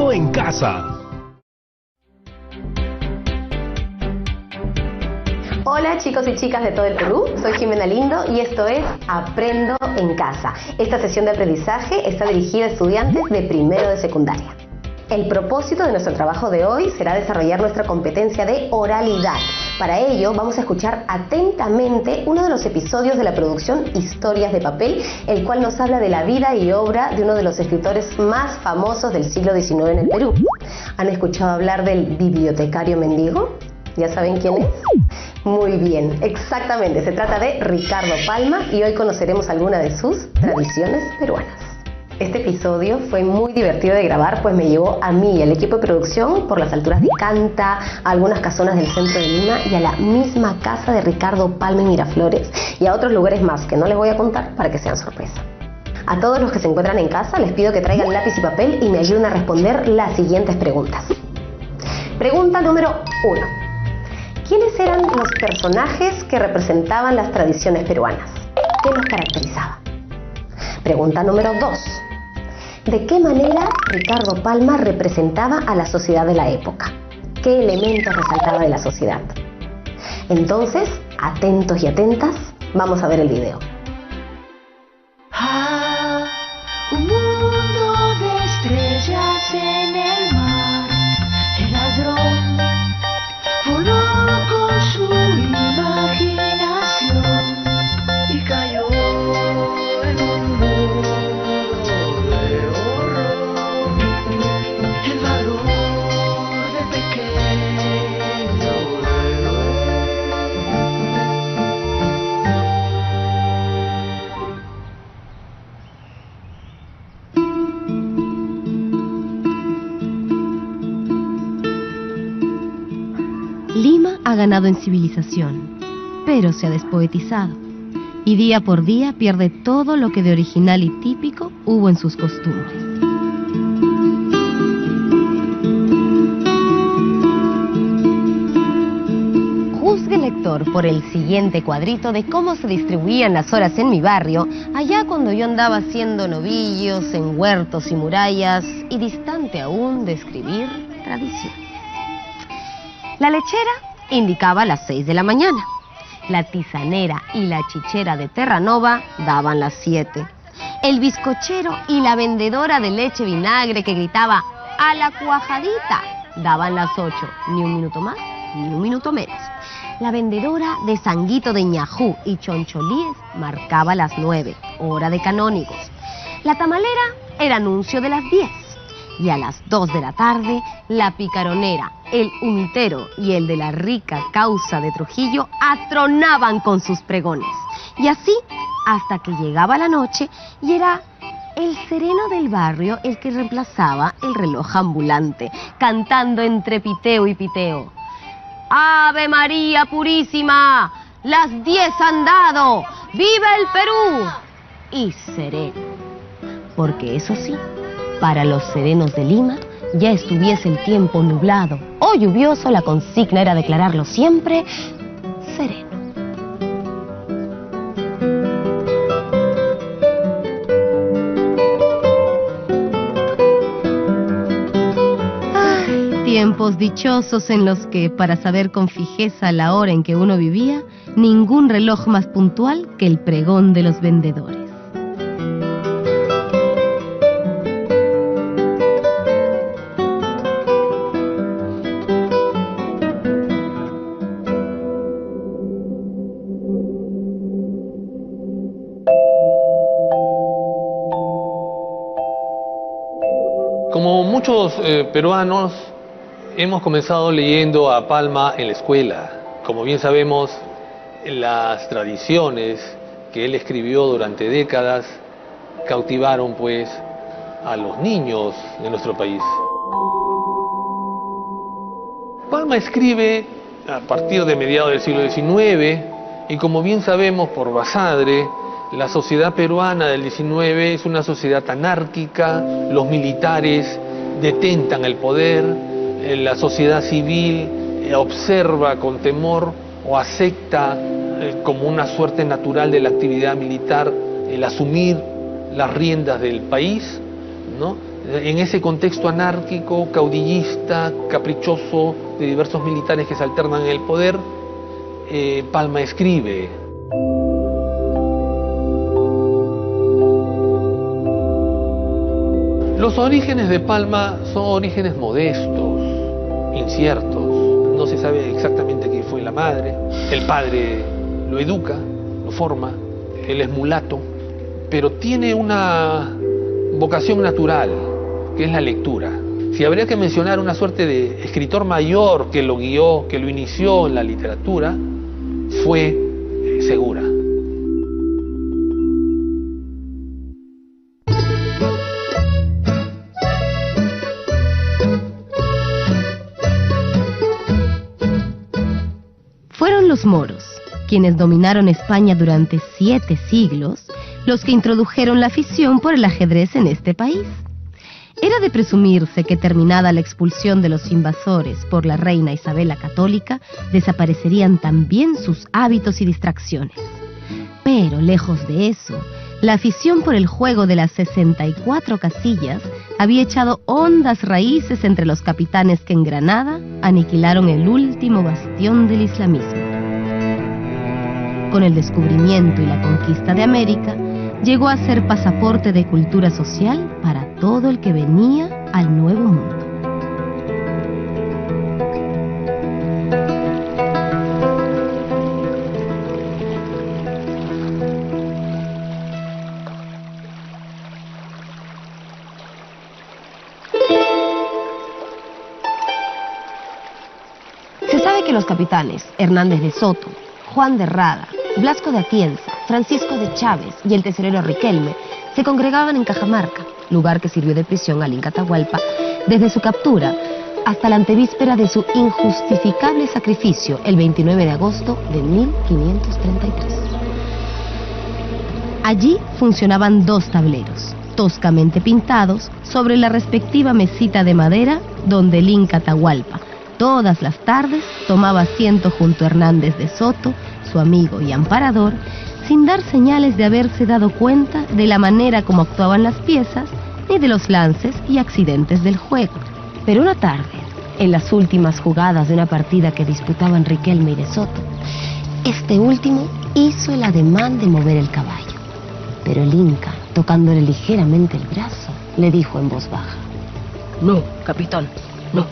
Aprendo en Casa. Hola chicos y chicas de todo el Perú, soy Jimena Lindo y esto es Aprendo en Casa. Esta sesión de aprendizaje está dirigida a estudiantes de primero de secundaria. El propósito de nuestro trabajo de hoy será desarrollar nuestra competencia de oralidad. Para ello vamos a escuchar atentamente uno de los episodios de la producción Historias de Papel, el cual nos habla de la vida y obra de uno de los escritores más famosos del siglo XIX en el Perú. ¿Han escuchado hablar del bibliotecario mendigo? ¿Ya saben quién es? Muy bien, exactamente, se trata de Ricardo Palma y hoy conoceremos algunas de sus tradiciones peruanas. Este episodio fue muy divertido de grabar, pues me llevó a mí y al equipo de producción por las alturas de Canta, a algunas casonas del centro de Lima y a la misma casa de Ricardo Palma en Miraflores y a otros lugares más que no les voy a contar para que sean sorpresa. A todos los que se encuentran en casa les pido que traigan lápiz y papel y me ayuden a responder las siguientes preguntas. Pregunta número 1. ¿Quiénes eran los personajes que representaban las tradiciones peruanas? ¿Qué los caracterizaba? Pregunta número 2. ¿De qué manera Ricardo Palma representaba a la sociedad de la época? ¿Qué elementos resaltaba de la sociedad? Entonces, atentos y atentas, vamos a ver el video. Un mundo de estrellas en el mar, el ladrón voló con su imaginación y cayó en un mundo de horror. El valor de pequeño héroe. Lima ha ganado en civilización, pero se ha despoetizado, y día por día pierde todo lo que de original y típico hubo en sus costumbres. Juzgue el lector por el siguiente cuadrito de cómo se distribuían las horas en mi barrio, allá cuando yo andaba haciendo novillos en huertos y murallas, y distante aún de escribir tradición. La lechera indicaba las 6 de la mañana. La tisanera y la chichera de Terranova daban las 7. El bizcochero y la vendedora de leche vinagre que gritaba ¡a la cuajadita! Daban las 8. Ni un minuto más, ni un minuto menos. La vendedora de sanguito de ñajú y choncholíes marcaba las 9, hora de canónigos. La tamalera era anuncio de las 10. Y a las 2 de la tarde, la picaronera, el humitero y el de la rica causa de Trujillo atronaban con sus pregones. Y así hasta que llegaba la noche y era el sereno del barrio el que reemplazaba el reloj ambulante, cantando entre piteo y piteo. ¡Ave María Purísima! ¡Las 10 han dado! ¡Viva el Perú! Y sereno. Porque eso sí, para los serenos de Lima, ya estuviese el tiempo nublado o lluvioso, la consigna era declararlo siempre sereno. Ay, tiempos dichosos en los que, para saber con fijeza la hora en que uno vivía, ningún reloj más puntual que el pregón de los vendedores. Como muchos peruanos, hemos comenzado leyendo a Palma en la escuela. Como bien sabemos, las tradiciones que él escribió durante décadas cautivaron pues a los niños de nuestro país. Palma escribe a partir de mediados del siglo XIX y, como bien sabemos por Basadre, la sociedad peruana del XIX es una sociedad anárquica, los militares detentan el poder, la sociedad civil observa con temor o acepta como una suerte natural de la actividad militar el asumir las riendas del país, ¿no? En ese contexto anárquico, caudillista, caprichoso, de diversos militares que se alternan en el poder, Palma escribe. Los orígenes de Palma son orígenes modestos, inciertos. No se sabe exactamente quién fue la madre. El padre lo educa, lo forma. Él es mulato, pero tiene una vocación natural, que es la lectura. Si habría que mencionar una suerte de escritor mayor que lo guió, que lo inició en la literatura, fue Segura. Fueron los moros, quienes dominaron España durante 7 siglos, los que introdujeron la afición por el ajedrez en este país. Era de presumirse que terminada la expulsión de los invasores por la reina Isabel la Católica, desaparecerían también sus hábitos y distracciones. Pero, lejos de eso, la afición por el juego de las 64 casillas había echado hondas raíces entre los capitanes que en Granada aniquilaron el último bastión del islamismo. Con el descubrimiento y la conquista de América, llegó a ser pasaporte de cultura social para todo el que venía al Nuevo Mundo. Se sabe que los capitanes Hernández de Soto, Juan de Rada, Blasco de Atienza, Francisco de Chávez y el tesorero Riquelme se congregaban en Cajamarca, lugar que sirvió de prisión al Inca Atahualpa desde su captura hasta la antevíspera de su injustificable sacrificio el 29 de agosto de 1533. Allí funcionaban 2 tableros, toscamente pintados sobre la respectiva mesita de madera donde el Inca Atahualpa todas las tardes tomaba asiento junto a Hernández de Soto, su amigo y amparador, sin dar señales de haberse dado cuenta de la manera como actuaban las piezas ni de los lances y accidentes del juego. Pero una tarde, en las últimas jugadas de una partida que disputaban Riquelme y de Soto, este último hizo el ademán de mover el caballo. Pero el Inca, tocándole ligeramente el brazo, le dijo en voz baja: «No, capitán, no.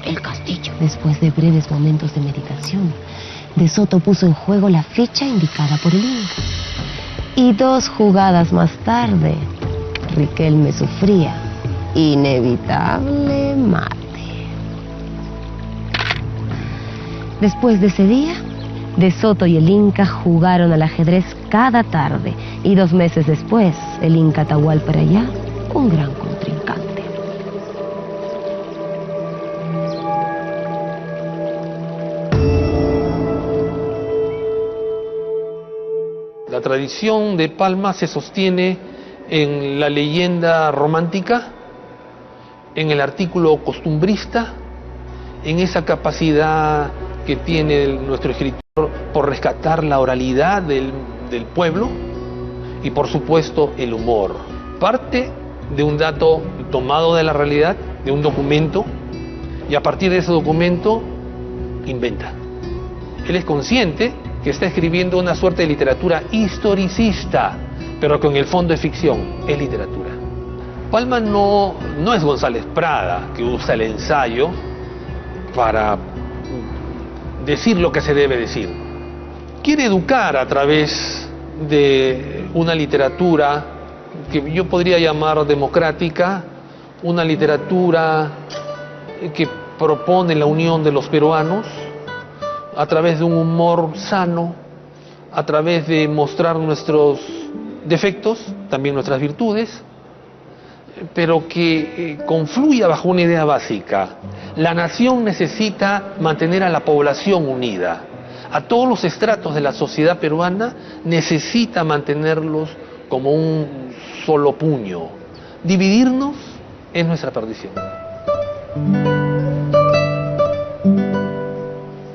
El castillo». Después de breves momentos de meditación, de Soto puso en juego la ficha indicada por el Inca. Y 2 jugadas más tarde, Riquelme sufría inevitable mate. Después de ese día, de Soto y el Inca jugaron al ajedrez cada tarde, y 2 meses después, el Inca Atahualpa era ya un gran contrincante. La tradición de Palma se sostiene en la leyenda romántica, en el artículo costumbrista, en esa capacidad que tiene nuestro escritor por rescatar la oralidad del pueblo y, por supuesto, el humor. Parte de un dato tomado de la realidad, de un documento, y a partir de ese documento inventa. Él es consciente que está escribiendo una suerte de literatura historicista, pero que en el fondo es ficción, es literatura. Palma no es González Prada, que usa el ensayo para decir lo que se debe decir. Quiere educar a través de una literatura que yo podría llamar democrática, una literatura que propone la unión de los peruanos, a través de un humor sano, a través de mostrar nuestros defectos, también nuestras virtudes, pero que confluya bajo una idea básica. La nación necesita mantener a la población unida. A todos los estratos de la sociedad peruana necesita mantenerlos como un solo puño. Dividirnos es nuestra perdición.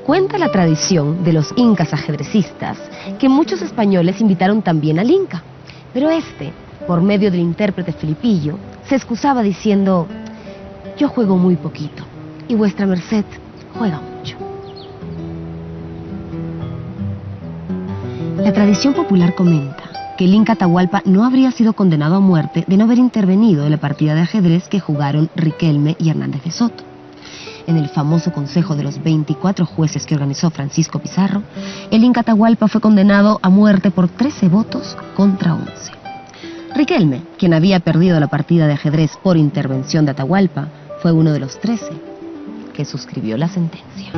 Cuenta la tradición de los incas ajedrecistas que muchos españoles invitaron también al Inca, pero este, por medio del intérprete Filipillo, se excusaba diciendo: yo juego muy poquito y vuestra merced juega mucho. La tradición popular comenta que el Inca Atahualpa no habría sido condenado a muerte de no haber intervenido en la partida de ajedrez que jugaron Riquelme y Hernández de Soto. En el famoso consejo de los 24 jueces que organizó Francisco Pizarro, el Inca Atahualpa fue condenado a muerte por 13 votos contra 11. Riquelme, quien había perdido la partida de ajedrez por intervención de Atahualpa, fue uno de los 13 que suscribió la sentencia.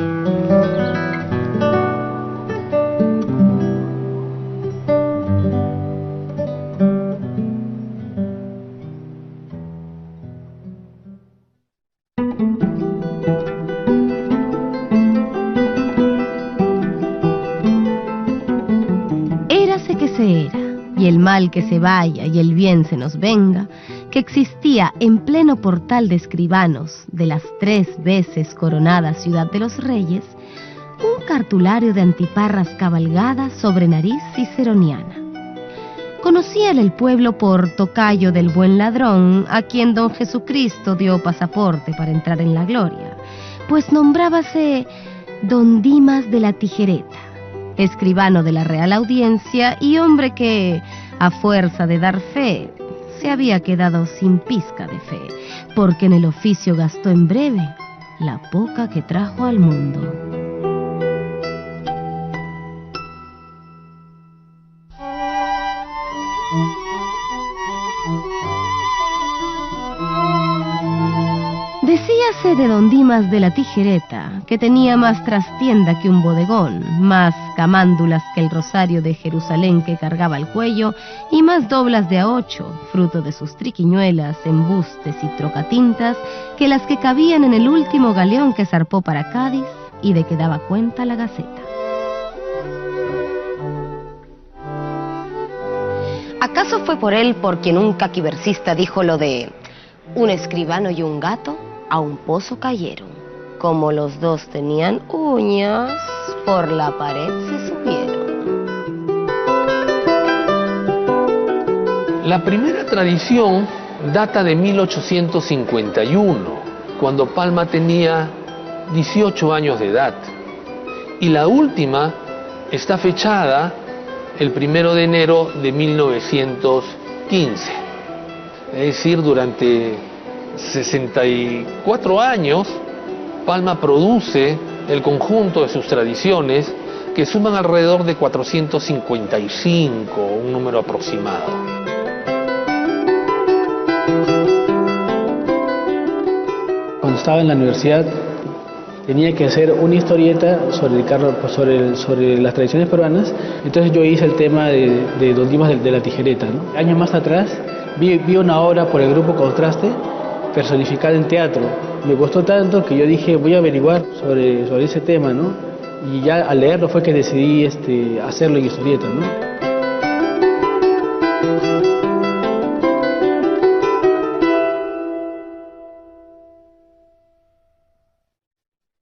Érase que se era, y el mal que se vaya y el bien se nos venga, que existía en pleno portal de escribanos de las 3 veces coronada ciudad de los reyes, un cartulario de antiparras cabalgadas sobre nariz ciceroniana. Conocíale el pueblo por tocayo del buen ladrón, a quien don Jesucristo dio pasaporte para entrar en la gloria, pues nombrábase don Dimas de la Tijereta, escribano de la Real Audiencia y hombre que, a fuerza de dar fe, se había quedado sin pizca de fe, porque en el oficio gastó en breve la poca que trajo al mundo. Decíase de don Dimas de la Tijereta que tenía más trastienda que un bodegón, más camándulas que el rosario de Jerusalén que cargaba al cuello y más doblas de A8, fruto de sus triquiñuelas, embustes y trocatintas, que las que cabían en el último galeón que zarpó para Cádiz y de que daba cuenta la Gaceta. ¿Acaso fue por él por quien un caquiversista dijo lo de un escribano y un gato a un pozo cayeron? Como los dos tenían uñas, por la pared se subieron. La primera tradición data de 1851, cuando Palma tenía 18 años de edad. Y la última está fechada el 1 de enero de 1915. Es decir, durante 64 años, Palma produce el conjunto de sus tradiciones, que suman alrededor de 455, un número aproximado. Cuando estaba en la universidad tenía que hacer una historieta sobre las tradiciones peruanas, entonces yo hice el tema de Don Dimas de la Tijereta, ¿no? Años más atrás vi una obra por el grupo Contraste personificada en teatro. Me gustó tanto que yo dije, voy a averiguar sobre ese tema, ¿no? Y ya al leerlo fue que decidí hacerlo en historieta, ¿no?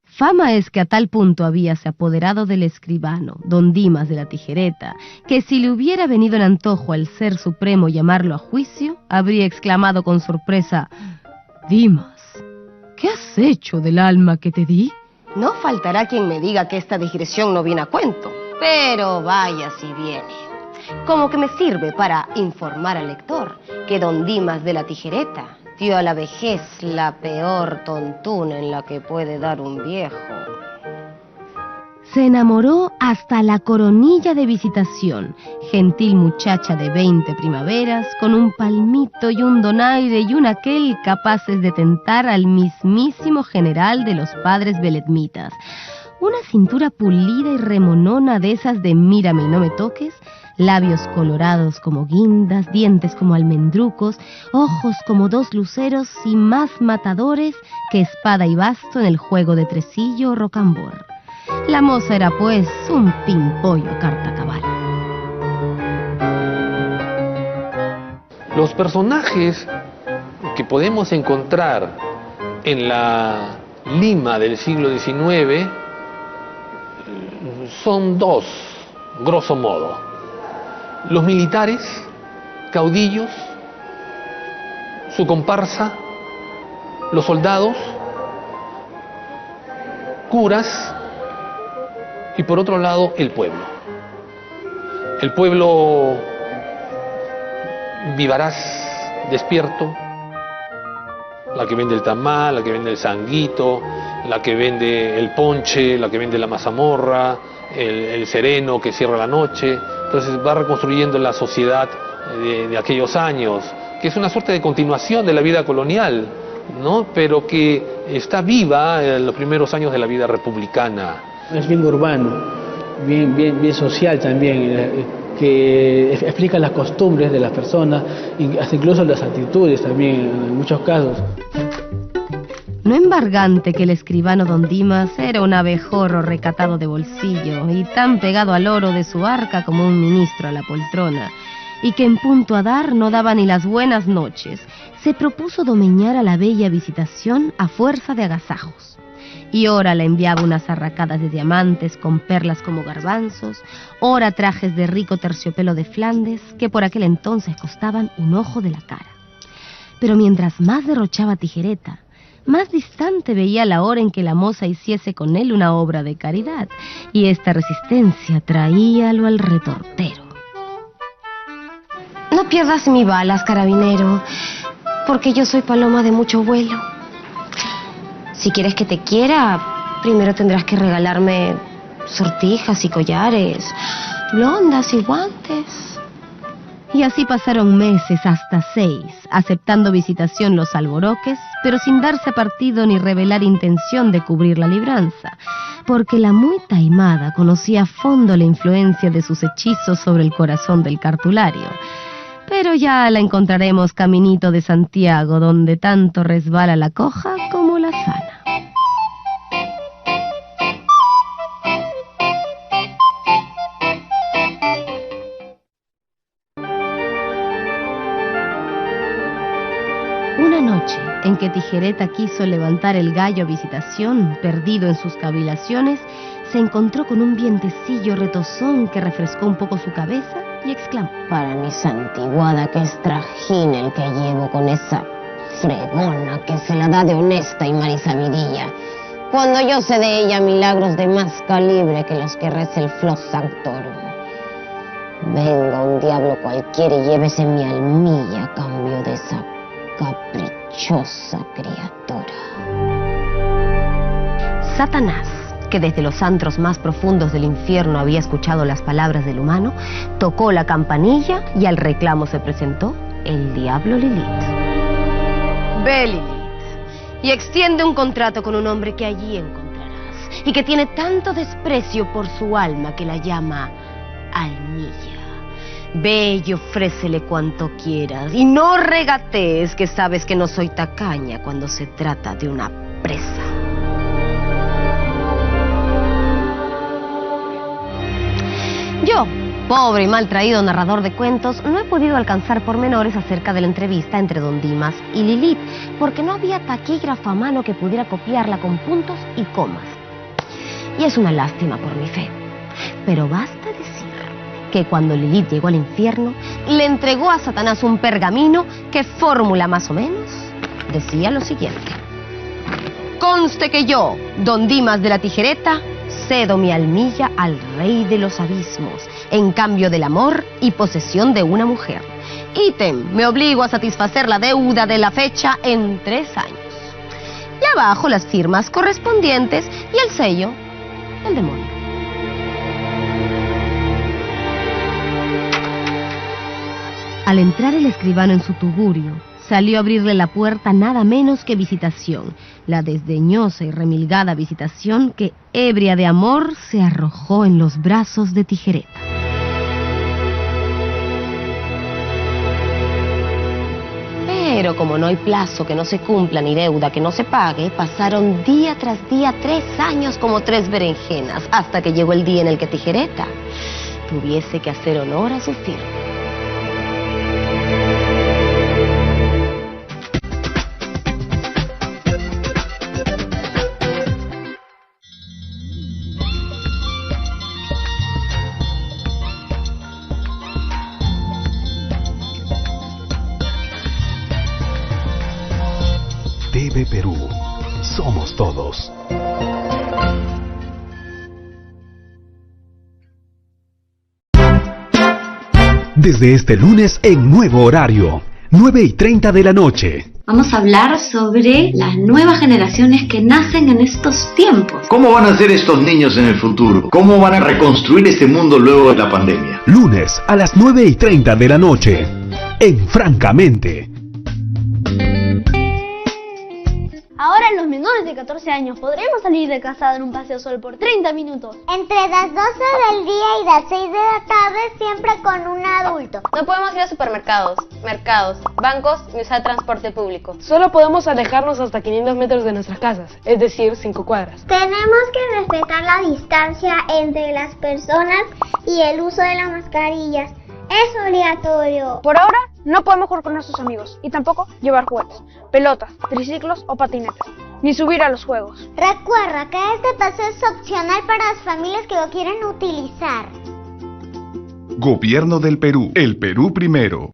Fama es que a tal punto habíase apoderado del escribano, don Dimas de la Tijereta, que si le hubiera venido en antojo al Ser Supremo llamarlo a juicio, habría exclamado con sorpresa: Dimas, ¿qué has hecho del alma que te di? No faltará quien me diga que esta digresión no viene a cuento, pero vaya si viene. Como que me sirve para informar al lector que don Dimas de la Tijereta dio a la vejez la peor tontuna en la que puede dar un viejo. Se enamoró hasta la Coronilla de Visitación, gentil muchacha de 20 primaveras, con un palmito y un donaire y un aquel capaces de tentar al mismísimo general de los padres beletmitas. Una cintura pulida y remonona de esas de mírame y no me toques, labios colorados como guindas, dientes como almendrucos, ojos como 2 luceros y más matadores que espada y basto en el juego de tresillo o rocambor. La moza era pues un pimpollo carta cabal. Los personajes que podemos encontrar en la Lima del siglo XIX son 2, grosso modo. Los militares, caudillos su comparsa, los soldados, curas y por otro lado el pueblo. El pueblo vivaraz, despierto, la que vende el tamal, la que vende el sanguito, la que vende el ponche, la que vende la mazamorra, el sereno que cierra la noche. Entonces va reconstruyendo la sociedad de aquellos años, que es una suerte de continuación de la vida colonial, ¿no? Pero que está viva en los primeros años de la vida republicana. Es bien urbano, bien social también, que explica las costumbres de las personas, y hasta incluso las actitudes también, en muchos casos. No embargante que el escribano don Dimas era un abejorro recatado de bolsillo y tan pegado al oro de su arca como un ministro a la poltrona, y que en punto a dar no daba ni las buenas noches, se propuso domeñar a la bella Visitación a fuerza de agasajos. Y ora le enviaba unas arracadas de diamantes con perlas como garbanzos, ora trajes de rico terciopelo de Flandes, que por aquel entonces costaban un ojo de la cara. Pero mientras más derrochaba Tijereta, más distante veía la hora en que la moza hiciese con él una obra de caridad, y esta resistencia traíalo al retortero. No pierdas mi balas, carabinero, porque yo soy paloma de mucho vuelo. Si quieres que te quiera, primero tendrás que regalarme sortijas y collares, blondas y guantes. Y así pasaron meses, hasta 6, aceptando Visitación los alboroques, pero sin darse partido ni revelar intención de cubrir la libranza, porque la muy taimada conocía a fondo la influencia de sus hechizos sobre el corazón del cartulario. Pero ya la encontraremos caminito de Santiago, donde tanto resbala la coja como la sana. Una noche en que Tijereta quiso levantar el gallo a Visitación, perdido en sus cavilaciones, se encontró con un vientecillo retozón que refrescó un poco su cabeza y exclamó: Para mi santiguada, que es trajín el que llevo con esa fregona que se la da de honesta y marisabidilla, cuando yo sé de ella milagros de más calibre que los que reza el Flos Sanctorum. Venga un diablo cualquiera y llévese mi almilla a cambio de esa caprichosa criatura. Satanás, que desde los antros más profundos del infierno había escuchado las palabras del humano, tocó la campanilla y al reclamo se presentó el diablo Lilith. Ve, Lilith, y extiende un contrato con un hombre que allí encontrarás y que tiene tanto desprecio por su alma que la llama almilla. Ve y ofrécele cuanto quieras y no regatees, que sabes que no soy tacaña cuando se trata de una presa. Yo, pobre y mal traído narrador de cuentos, no he podido alcanzar pormenores acerca de la entrevista entre don Dimas y Lilith, porque no había taquígrafo a mano que pudiera copiarla con puntos y comas. Y es una lástima por mi fe. Pero basta decir que cuando Lilith llegó al infierno, le entregó a Satanás un pergamino que, fórmula más o menos, decía lo siguiente: conste que yo, don Dimas de la Tijereta, cedo mi almilla al rey de los abismos, en cambio del amor y posesión de una mujer. Ítem, me obligo a satisfacer la deuda de la fecha en 3 años. Y abajo las firmas correspondientes y el sello del demonio. Al entrar el escribano en su tugurio, salió a abrirle la puerta nada menos que Visitación, la desdeñosa y remilgada Visitación que, ebria de amor, se arrojó en los brazos de Tijereta. Pero como no hay plazo que no se cumpla ni deuda que no se pague, pasaron día tras día 3 años como 3 berenjenas, hasta que llegó el día en el que Tijereta tuviese que hacer honor a su firma. TV Perú. Somos todos. Desde este lunes en nuevo horario, 9:30 de la noche. Vamos a hablar sobre las nuevas generaciones que nacen en estos tiempos. ¿Cómo van a ser estos niños en el futuro? ¿Cómo van a reconstruir este mundo luego de la pandemia? Lunes a las 9:30 de la noche, en Francamente. Ahora los menores de 14 años podremos salir de casa a dar un paseo solo por 30 minutos. Entre las 12 del día y las 6 de la tarde, siempre con un adulto. No podemos ir a supermercados, mercados, bancos ni usar transporte público. Solo podemos alejarnos hasta 500 metros de nuestras casas, es decir, 5 cuadras. Tenemos que respetar la distancia entre las personas y el uso de las mascarillas. Es obligatorio. Por ahora, no podemos jugar con nuestros amigos y tampoco llevar juguetes, pelotas, triciclos o patinetas, ni subir a los juegos. Recuerda que este paseo es opcional para las familias que lo quieren utilizar. Gobierno del Perú, el Perú primero.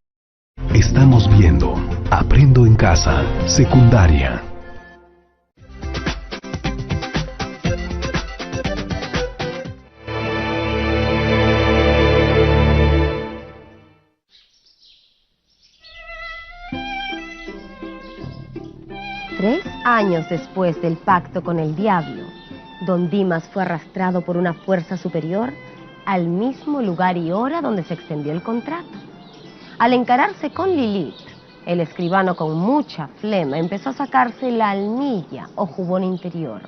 Estamos viendo Aprendo en Casa, secundaria. Años después del pacto con el diablo, don Dimas fue arrastrado por una fuerza superior al mismo lugar y hora donde se extendió el contrato. Al encararse con Lilith, el escribano con mucha flema empezó a sacarse la almilla o jubón interior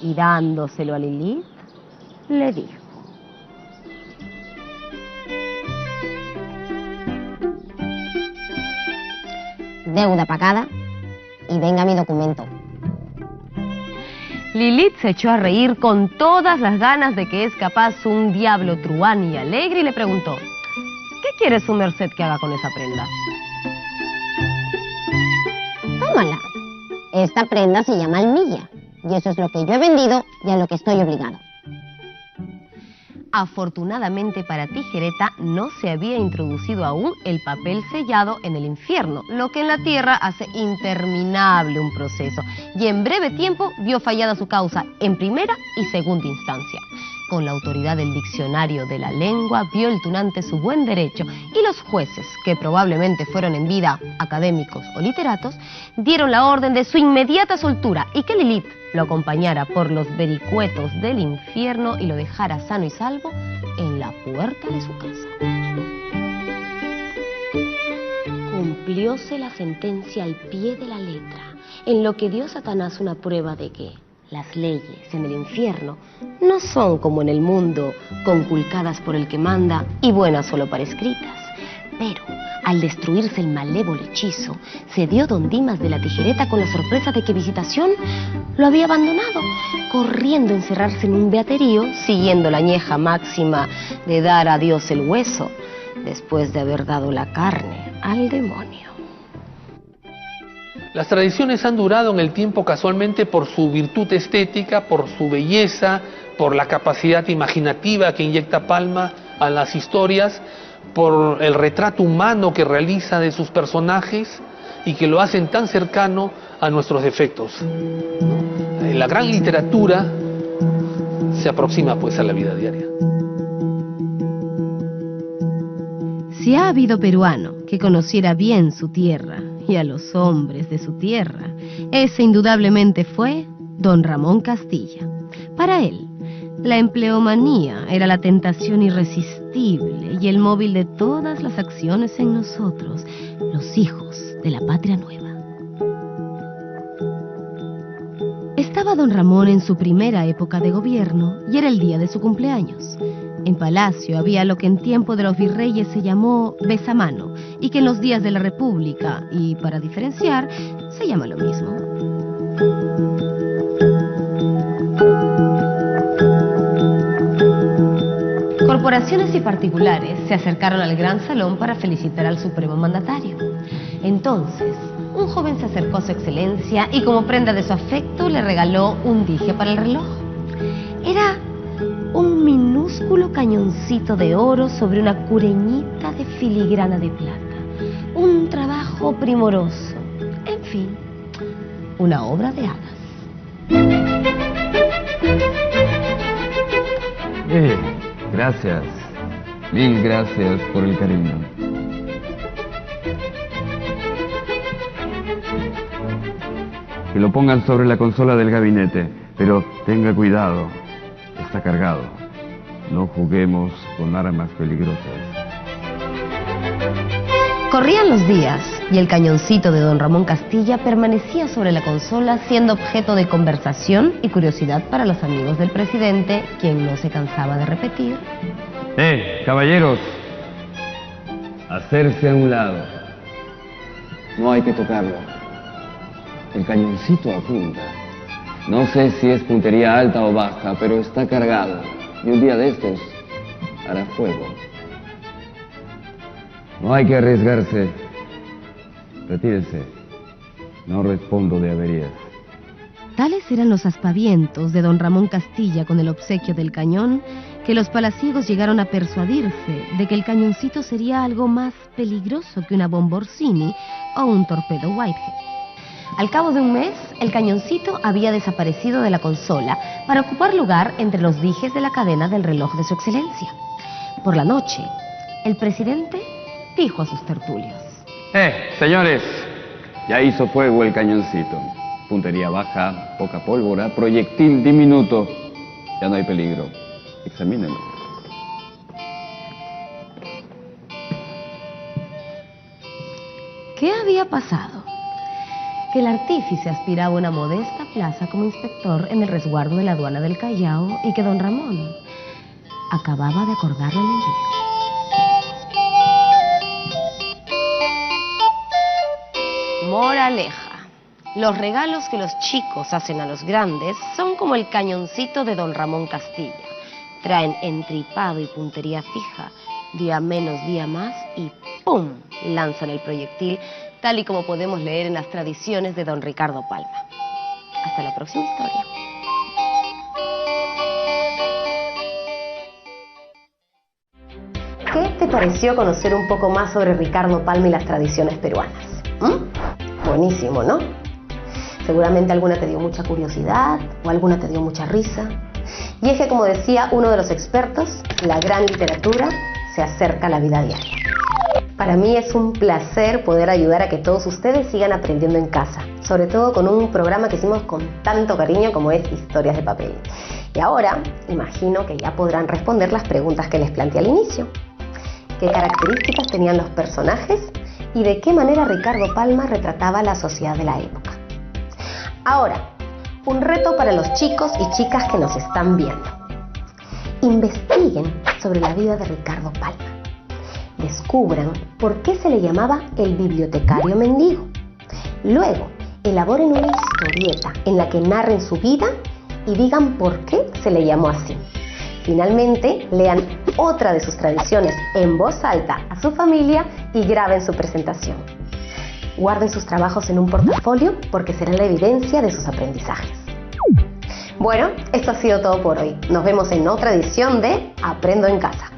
y dándoselo a Lilith, le dijo: deuda pagada y venga mi documento. Lilith se echó a reír con todas las ganas de que es capaz un diablo truán y alegre y le preguntó: ¿qué quiere su merced que haga con esa prenda? Tómala. Esta prenda se llama almilla y eso es lo que yo he vendido y a lo que estoy obligado. Afortunadamente para Tijereta no se había introducido aún el papel sellado en el infierno, lo que en la tierra hace interminable un proceso, y en breve tiempo vio fallada su causa en primera y segunda instancia. Con la autoridad del diccionario de la lengua vio el tunante su buen derecho, y los jueces, que probablemente fueron en vida académicos o literatos, dieron la orden de su inmediata soltura y que Lilith lo acompañara por los vericuetos del infierno y lo dejara sano y salvo en la puerta de su casa. Cumplióse la sentencia al pie de la letra, en lo que dio Satanás una prueba de que las leyes en el infierno no son como en el mundo, conculcadas por el que manda y buenas solo para escritas. Pero al destruirse el malévolo hechizo, se dio don Dimas de la Tijereta con la sorpresa de que Visitación lo había abandonado, corriendo a encerrarse en un beaterío, siguiendo la añeja máxima de dar a Dios el hueso, después de haber dado la carne al demonio. Las tradiciones han durado en el tiempo casualmente por su virtud estética, por su belleza, por la capacidad imaginativa que inyecta Palma a las historias, por el retrato humano que realiza de sus personajes y que lo hacen tan cercano a nuestros defectos. La gran literatura se aproxima pues a la vida diaria. Si ha habido peruano que conociera bien su tierra y a los hombres de su tierra, ese indudablemente fue don Ramón Castilla. Para él, la empleomanía era la tentación irresistible y el móvil de todas las acciones en nosotros, los hijos de la patria nueva. Estaba don Ramón en su primera época de gobierno y era el día de su cumpleaños. En Palacio había lo que en tiempo de los virreyes se llamó besamano y que en los días de la República, y para diferenciar, se llama lo mismo. Corporaciones y particulares se acercaron al gran salón para felicitar al supremo mandatario. Entonces, un joven se acercó a su excelencia y como prenda de su afecto le regaló un dije para el reloj. Era un minúsculo cañoncito de oro sobre una cureñita de filigrana de plata. Un trabajo primoroso. En fin, una obra de hadas. Gracias. Mil gracias por el cariño. Que lo pongan sobre la consola del gabinete, pero tenga cuidado. Está cargado. No juguemos con armas peligrosas. Corrían los días y el cañoncito de don Ramón Castilla permanecía sobre la consola siendo objeto de conversación y curiosidad para los amigos del presidente, quien no se cansaba de repetir. Caballeros, hacerse a un lado. No hay que tocarlo. El cañoncito apunta. No sé si es puntería alta o baja, pero está cargado. Y un día de estos hará fuego. No hay que arriesgarse. Retírese. No respondo de averías. Tales eran los aspavientos de don Ramón Castilla con el obsequio del cañón, que los palaciegos llegaron a persuadirse de que el cañoncito sería algo más peligroso que una bomba Orsini o un torpedo Whitehead. Al cabo de un mes, el cañoncito había desaparecido de la consola para ocupar lugar entre los dijes de la cadena del reloj de su excelencia. Por la noche, el presidente dijo a sus tertulios: Señores, ya hizo fuego el cañoncito. Puntería baja, poca pólvora, proyectil diminuto. Ya no hay peligro. Examínenlo. ¿Qué había pasado? Que el artífice aspiraba a una modesta plaza como inspector en el resguardo de la aduana del Callao y que don Ramón acababa de acordarle el envío. Moraleja. Los regalos que los chicos hacen a los grandes son como el cañoncito de don Ramón Castilla. Traen entripado y puntería fija, día menos, día más, y ¡pum!, lanzan el proyectil, tal y como podemos leer en las tradiciones de don Ricardo Palma. Hasta la próxima historia. ¿Qué te pareció conocer un poco más sobre Ricardo Palma y las tradiciones peruanas? Buenísimo, ¿no? Seguramente alguna te dio mucha curiosidad o alguna te dio mucha risa. Y es que, como decía uno de los expertos, la gran literatura se acerca a la vida diaria. Para mí es un placer poder ayudar a que todos ustedes sigan aprendiendo en casa, sobre todo con un programa que hicimos con tanto cariño como es Historias de Papel. Y ahora, imagino que ya podrán responder las preguntas que les planteé al inicio. ¿Qué características tenían los personajes y de qué manera Ricardo Palma retrataba la sociedad de la época? Ahora, un reto para los chicos y chicas que nos están viendo. Investiguen sobre la vida de Ricardo Palma. Descubran por qué se le llamaba el bibliotecario mendigo. Luego, elaboren una historieta en la que narren su vida y digan por qué se le llamó así. Finalmente, lean otra de sus tradiciones en voz alta a su familia y graben su presentación. Guarden sus trabajos en un portafolio porque serán la evidencia de sus aprendizajes. Bueno, esto ha sido todo por hoy. Nos vemos en otra edición de Aprendo en Casa.